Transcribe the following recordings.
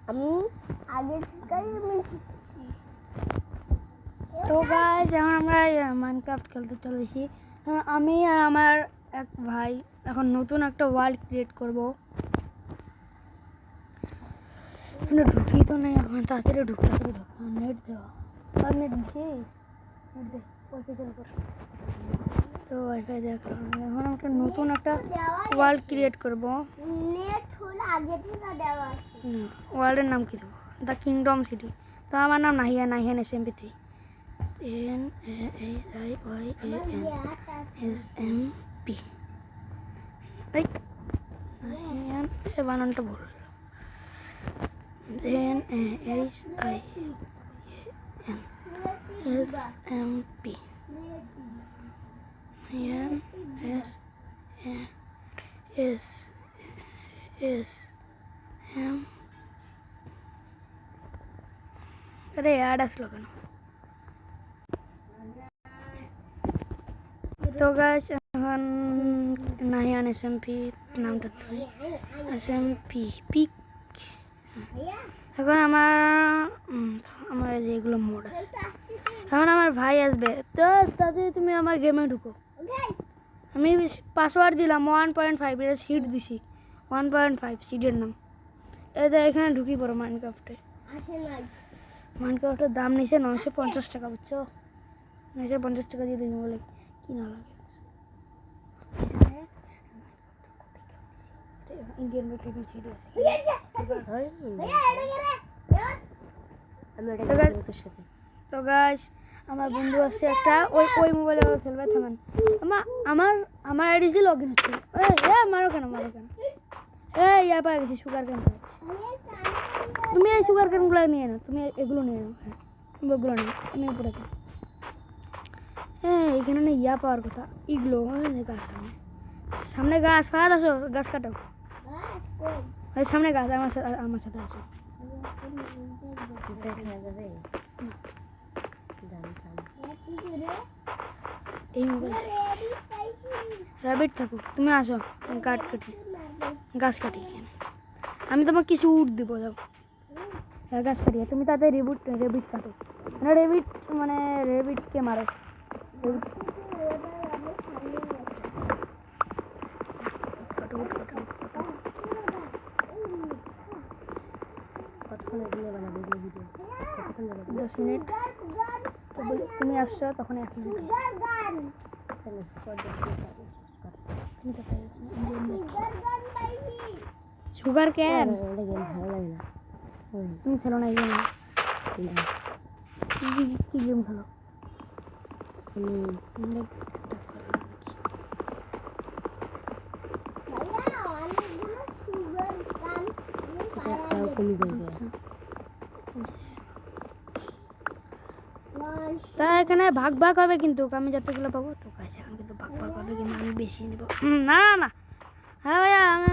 আমি আগে তো গাইস এখন আমরা মাইনক্রাফট খেলতে চলেছি। আমি আর আমার এক ভাই এখন নতুন একটা ওয়ার্ল্ড ক্রিয়েট করবো। ঢুকি তো নেই এখন, তাড়াতাড়ি ঢুক নেট দেওয়া আর নেট দিস নেট দে ওয়াইফাই চালু কর। তো ওয়াইফাই দেখো এখন একটা নতুন একটা ওয়ার্ল্ড ক্রিয়েট করবো। নেট হলো আগে থেকে দেওয়া আছে। ওয়ার্ল্ডের নাম কি দেবো? The kingdom city. তো আমার নাম নাহিয়ান SMP3 NAHIYANSMP। নাহিয়ান এ বানানটা ভুল। NAHIYANSMP अरे यार असलो केन तो गाइस এখন নাহিয়ান SMP নামটা তো SMP পিক। এখন আমার যেগুলো মোড আছে এখন আমার ভাই আসবে, তো তাতে তুমি আমার গেমে ঢুকো। আমি পাসওয়ার্ড দিলাম 1.5 এর সিট দিছি 1.5 সিটের নাম। এই যে এখানে ঢুকি পড়ো মাইনক্রাফটে। মাইনক্রাফটের দাম নিচে 950 টাকা, বুঝছো? 950 টাকা দিয়ে তুমি বলে কি না লাগে। ইন্ডিয়ান মেট্রিক ছিল তো গাইস আমার বন্ধু আছে একটা, ওই মোবাইলে খেলবে। থামেন আমার আইডি ছিল লগইন হচ্ছে। মারো কেন ইয়া পাই গেছি সুগার কেন পাচ্ছি। তুমি এই সুগার কেনগুলো নিয়ে নাও, তুমি এগুলো নিয়ে নাও। হ্যাঁ তুমি ওগুলো নিয়ে আমি উপরে যাই। এখানে না ইয়া পাওয়ার কথা, ইগুলো গাছ সামনে গাছ ফায়ার আসো, গাছ কাটাও। সামনে গাছ আমার সাথে আসো। এই মোবাইল র্যাবিট থাকো, তুমি আসো গাছ কাটি এখানে। আমি তোমাকে কিছু উঠ দিব, যাও গাছ কাটিয়ে তুমি তাতে রেবিট কাটো। মানে রেবিটকে মারো। দশ মিনিট তুমি আসছো তখন 1 মিনিট। সুগার ক্যান তুমি খেলো না, এই গেম কি গেম খেলো? তা এখানে ভাগ হবে কিন্তু আমি যতগুলো পাবো। তো গাইস এখন কিন্তু ভাগ হবে কিন্তু আমি বেশি নেব না না। হ্যাঁ ভাইয়া আমি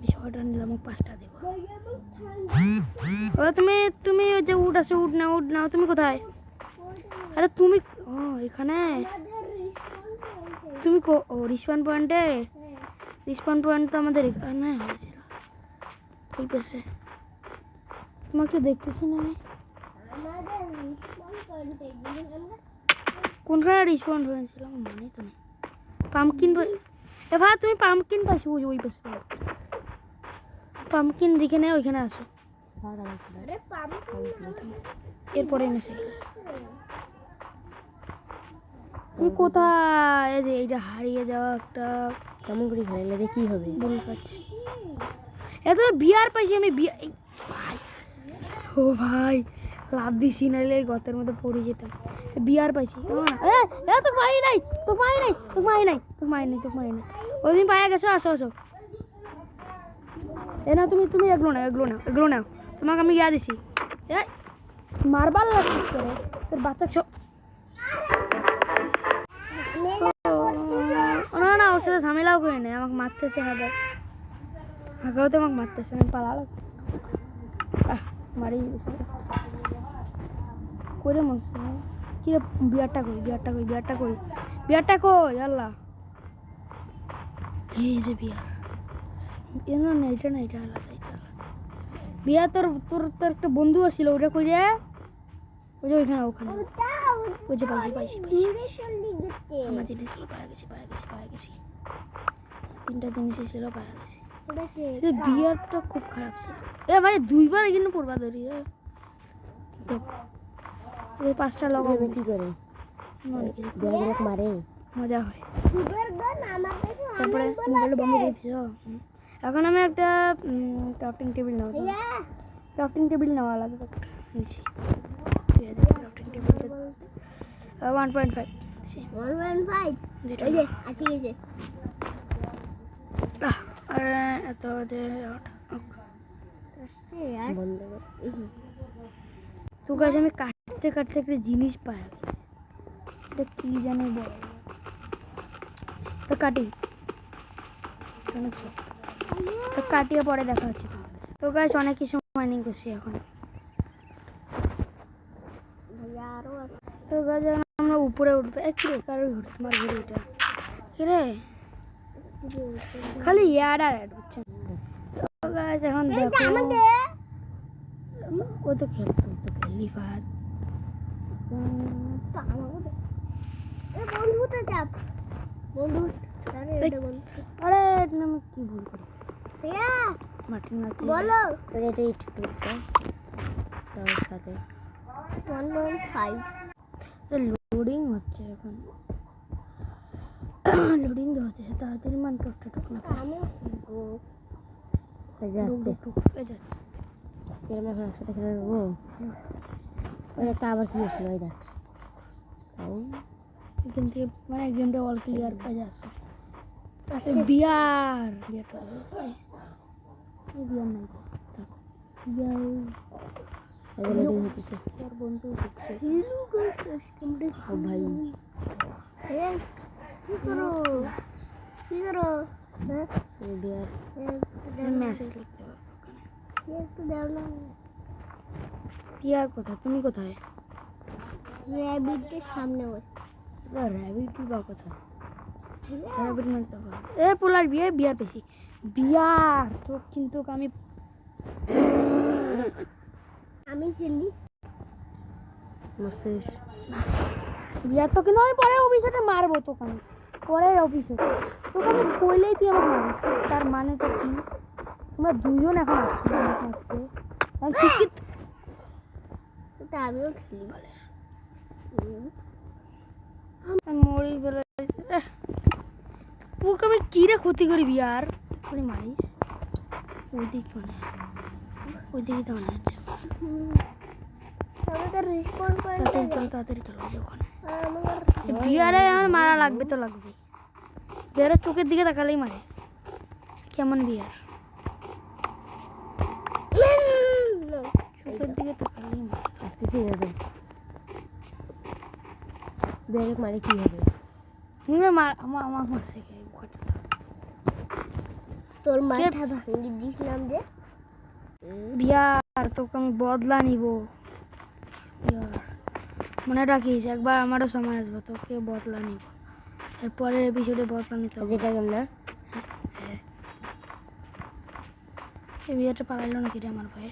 ছয়টা নিলাম, 5টা দেব। তুমি ওই যে উড আছে, উড নাও। তুমি কোথায়? আরে তুমি এখানে তুমি রিসপন পয়েন্টে। রিসপন পয়েন্ট তো আমাদের এখানে হয়েছিল এই পাশে। তোমাকে দেখতেছি না আমি। কোনখানে রিসপন্ড হয়েছিল আমার মনে তো নেই। পাম্পকিন ভাই তুমি পাম্পকিন পাইছো ওই পাশে। পাম্পকিন দেখে নেই, ওইখানে আসো। এরপরে এনেছে তুমি কোথায়? এই যে এইটা হারিয়ে যাওয়া একটা কেমন করে হারাইলে কি হবে বলে পাচ্ছি। এত বিয়ার পাইছি আমি ভাই। ও ভাই লাভ দিছি, নাইলে গতের মধ্যে পড়ে যেতাম। বিয়ার পাইছি তো পাই নাই। ও তুমি পাইয়া গেছো, আসো। না তুমি এগুলো নাও। তোমাকে আমি ইয়া দিছি। মারবার লাগছিস করে তোর বাচ্চা না ওর সাথে ঝামেলাও করে নেই, আমাকে মারতেছে। হাগাও তো আমাকে মারতেছে, আমি পালালো মারি করে মরছে। কি রে বিয়ারটা কই আল্লাহ। এই যে বিয়ার না না এটা না, এটা আলাদা, এটা আলাদা। বিয়া তোর তোর তোর একটা বন্ধু আছিল, ওটা কই রে? ওই যে ওইখানে, ওখানে ওই যে পাইছি পাইছি পাইছি আমার জিনিসগুলো পাওয়া গেছে পাওয়া গেছে পাওয়া গেছি। 3টা জিনিসই ছিল, পাওয়া গেছে। বিয়ারটা খুব খারাপ ছিল। এ ভাই 2বার এখানে পড়বা ধরি। এই 5টা লাগাবো কি করে? মারে মজা হয়। তারপরে মোবাইল বন্ধ করে দিছ। এখন আমি একটা ক্রাফটিং টেবিল নেব। ক্রাফটিং টেবিল নেওয়া লাগবে একটা। নিচ্ছি ক্রাফটিং টেবিলটা 1.5 যেটা আছে গেছে। আর এত যে তো গাছ আমি কাটতে কাটতে একটা জিনিস পাই গেছে। এটা কি জানি বল, তো কাটি অনেক শক্ত। তো কাটিয়ে পরে দেখা হচ্ছে তোমাদের সাথে। তো গাছ অনেক কিছু মাইনিং করছি এখন। তো গাছ আমরা উপরে উঠবে। একটু কারোর ঘুরে, তোমার ঘুরে এটা কিরে খালি ইয়ার আর অ্যাড হচ্ছে। তো গাছ এখন দেখো, ও তো খেলতো, তো খেললি ফাদ আরে আমি কি ভুল করি মাটির নাচে বলো এটা একটু তার সাথে 1.5 লোডিং হচ্ছে এখন। লোডিং হচ্ছে তাড়াতাড়ি মান টুকটা টুক না যাচ্ছে এরকম এখন একসাথে খেলে নেবো। ওই একটা আবার কি আসলো, ওই দেখ এখান থেকে মানে গেমটা অল ক্লিয়ার পাই যাচ্ছে। বিয়ার বিয়ারটা বিয়ার নাই বিয়ার লোডিং হচ্ছে। আর বন্ধু ঢুকছে ভাই কি করো বিয়ার মেসেজ লিখতে হবে একটু দাও না। বিয়ার কোথায়? তুমি কোথায়? র্যাবিটের সামনে ওই র্যাবিট বা কোথায়? র্যাবিট মানে তো এ পোলার বিয়ে বিয়ার পেছি বিয়ার তো কিন্তু আমি খেলি বিয়ার তো কিন্তু আমি পরে অফিসে মারবো তোকে, আমি পরে অফিসে তোকে আমি কইলেই তুই আমাকে মারবি। তার মানে তো কি তোমরা দুজন এখন আসছো আমি শিক্ষিত। ওটা আমিও খেলি বলে মরি বলে তোকে আমি কিরে ক্ষতি করি বিয়ার তুই মারিস। ওইদিকে মনে ওইদিকে তো মনে হচ্ছে তাড়াতাড়ি চলো ওখানে। বিয়ারে আমার মারা লাগবে তো লাগবে। বিয়ারের চোখের দিকে তাকালেই মারে। কেমন বিয়ার চোখের দিকে তাকালেই মারে। আসতেছি বিয়ারে মারে কি হবে? আমার মারছে কে? তোর মাথা ভাঙি দিছিলাম যে বিয়ার তোকে আমি বদলা নিব। মনে রাখিস একবার আমারও সময় আসবে তোকে বদলা নিব। এরপরের এপিসোডে বদলা নিতে হবে। যেটা না এই বিয়েটা পালাইলো নাকি রে আমার ভাই?